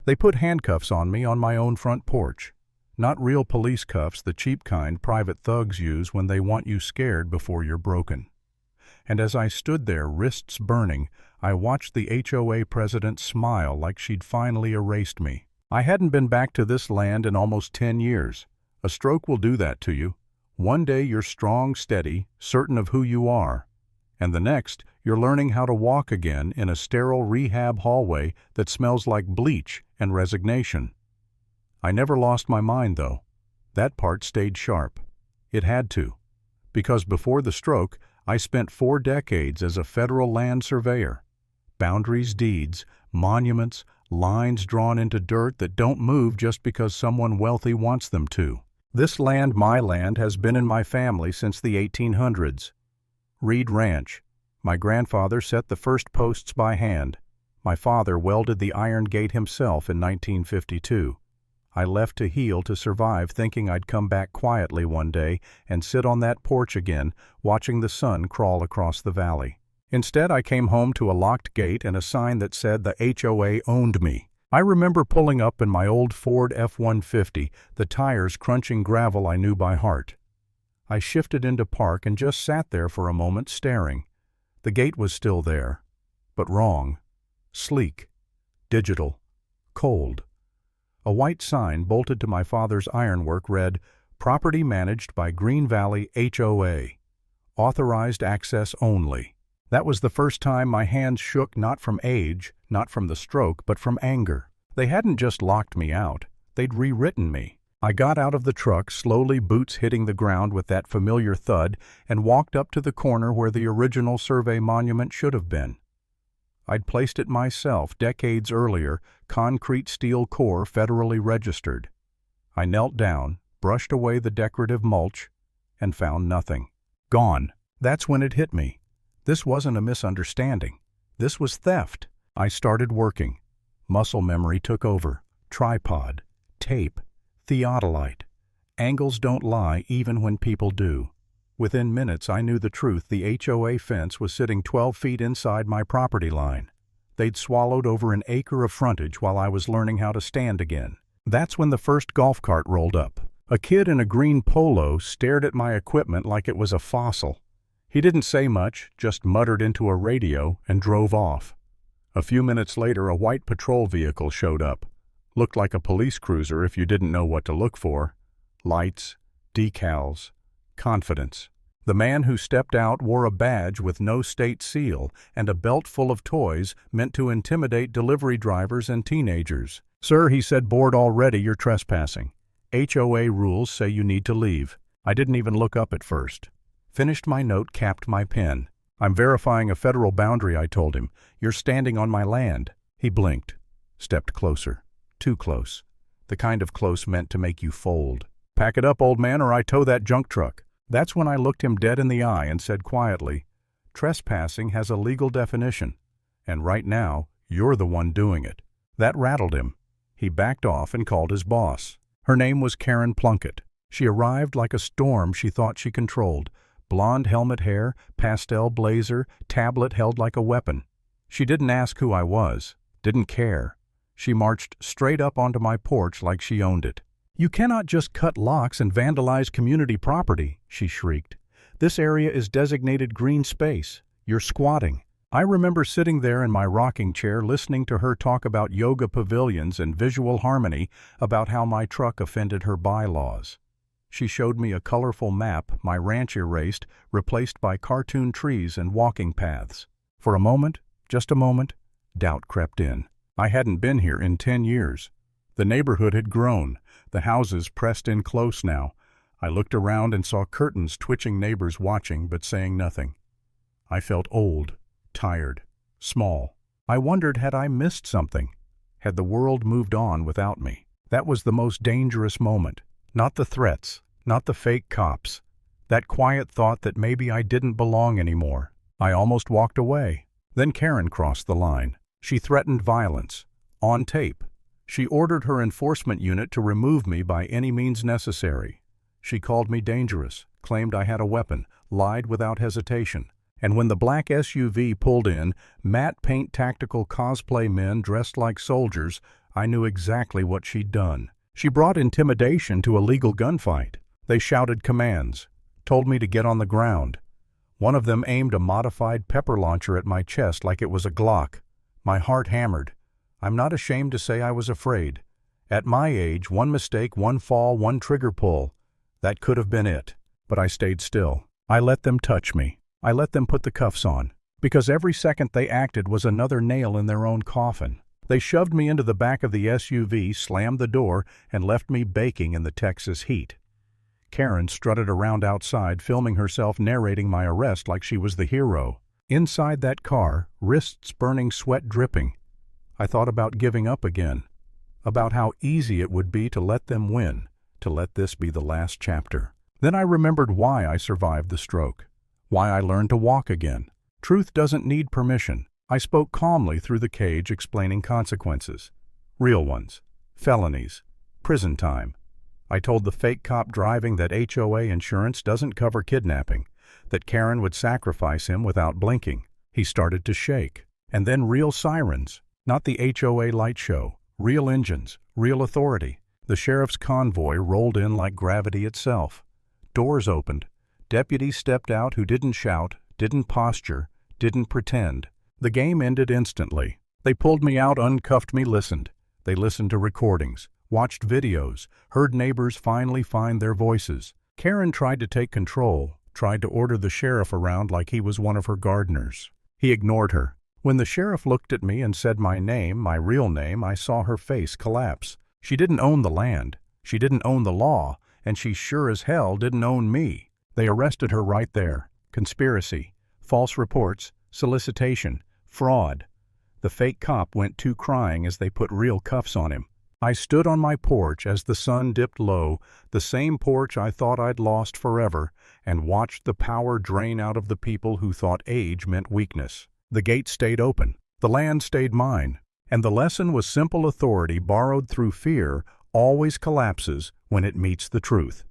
They put handcuffs on me on my own front porch. Not real police cuffs, the cheap kind private thugs use when they want you scared before you're broken. And as I stood there, wrists burning, I watched the HOA president smile like she'd finally erased me. I hadn't been back to this land in almost 10 years. A stroke will do that to you. One day you're strong, steady, certain of who you are. And the next, you're learning how to walk again in a sterile rehab hallway that smells like bleach and resignation. I never lost my mind, though. That part stayed sharp. It had to. Because before the stroke, I spent 4 decades as a federal land surveyor. Boundaries, deeds, monuments, lines drawn into dirt that don't move just because someone wealthy wants them to. This land, my land, has been in my family since the 1800s. Reed Ranch. My grandfather set the first posts by hand. My father welded the iron gate himself in 1952. I left to heal to survive, thinking I'd come back quietly one day and sit on that porch again, watching the sun crawl across the valley. Instead, I came home to a locked gate and a sign that said the HOA owned me. I remember pulling up in my old Ford F-150, the tires crunching gravel I knew by heart. I shifted into park and just sat there for a moment staring. The gate was still there, but wrong. Sleek, digital, cold. A white sign bolted to my father's ironwork read, "Property managed by Green Valley HOA. Authorized access only." That was the first time my hands shook, not from age, not from the stroke, but from anger. They hadn't just locked me out. They'd rewritten me. I got out of the truck, slowly, boots hitting the ground with that familiar thud, and walked up to the corner where the original survey monument should have been. I'd placed it myself decades earlier, concrete steel core, federally registered. I knelt down, brushed away the decorative mulch, and found nothing. Gone. That's when it hit me. This wasn't a misunderstanding. This was theft. I started working. Muscle memory took over. Tripod, tape, theodolite. Angles don't lie even when people do. Within minutes I knew the truth. The HOA fence was sitting 12 feet inside my property line. They'd swallowed over an acre of frontage while I was learning how to stand again. That's when the first golf cart rolled up. A kid in a green polo stared at my equipment like it was a fossil. He didn't say much, just muttered into a radio and drove off. A few minutes later, a white patrol vehicle showed up. Looked like a police cruiser if you didn't know what to look for. Lights, decals, confidence. The man who stepped out wore a badge with no state seal and a belt full of toys meant to intimidate delivery drivers and teenagers. "Sir," he said, "bored already, you're trespassing. HOA rules say you need to leave." I didn't even look up at first. Finished my note, capped my pen. "I'm verifying a federal boundary," I told him. "You're standing on my land." He blinked, stepped closer. Too close. The kind of close meant to make you fold. "Pack it up, old man, or I tow that junk truck." That's when I looked him dead in the eye and said quietly, "Trespassing has a legal definition, and right now, you're the one doing it." That rattled him. He backed off and called his boss. Her name was Karen Plunkett. She arrived like a storm she thought she controlled. Blonde helmet hair, pastel blazer, tablet held like a weapon. She didn't ask who I was, didn't care. She marched straight up onto my porch like she owned it. "You cannot just cut locks and vandalize community property," she shrieked. "This area is designated green space. You're squatting." I remember sitting there in my rocking chair listening to her talk about yoga pavilions and visual harmony, about how my truck offended her bylaws. She showed me a colorful map, my ranch erased, replaced by cartoon trees and walking paths. For a moment, just a moment, doubt crept in. I hadn't been here in 10 years. The neighborhood had grown. The houses pressed in close now. I looked around and saw curtains twitching, neighbors watching but saying nothing. I felt old, tired, small. I wondered, had I missed something? Had the world moved on without me? That was the most dangerous moment. Not the threats, not the fake cops. That quiet thought that maybe I didn't belong anymore. I almost walked away. Then Karen crossed the line. She threatened violence. On tape. She ordered her enforcement unit to remove me by any means necessary. She called me dangerous, claimed I had a weapon, lied without hesitation. And when the black SUV pulled in, matte paint tactical cosplay men dressed like soldiers, I knew exactly what she'd done. She brought intimidation to a legal gunfight. They shouted commands, told me to get on the ground. One of them aimed a modified pepper launcher at my chest like it was a Glock. My heart hammered. I'm not ashamed to say I was afraid. At my age, one mistake, one fall, one trigger pull. That could have been it. But I stayed still. I let them touch me. I let them put the cuffs on. Because every second they acted was another nail in their own coffin. They shoved me into the back of the SUV, slammed the door, and left me baking in the Texas heat. Karen strutted around outside, filming herself narrating my arrest like she was the hero. Inside that car, wrists burning, sweat dripping, I thought about giving up again. About how easy it would be to let them win, to let this be the last chapter. Then I remembered why I survived the stroke, why I learned to walk again. Truth doesn't need permission. I spoke calmly through the cage, explaining consequences. Real ones. Felonies. Prison time. I told the fake cop driving that HOA insurance doesn't cover kidnapping, that Karen would sacrifice him without blinking. He started to shake. And then real sirens. Not the HOA light show. Real engines. Real authority. The sheriff's convoy rolled in like gravity itself. Doors opened. Deputies stepped out who didn't shout, didn't posture, didn't pretend. The game ended instantly. They pulled me out, uncuffed me, listened. They listened to recordings, watched videos, heard neighbors finally find their voices. Karen tried to take control, tried to order the sheriff around like he was one of her gardeners. He ignored her. When the sheriff looked at me and said my name, my real name, I saw her face collapse. She didn't own the land. She didn't own the law. And she sure as hell didn't own me. They arrested her right there. Conspiracy, false reports, solicitation, fraud. The fake cop went to crying as they put real cuffs on him. I stood on my porch as the sun dipped low, the same porch I thought I'd lost forever, and watched the power drain out of the people who thought age meant weakness. The gate stayed open. The land stayed mine. And the lesson was simple: authority borrowed through fear always collapses when it meets the truth.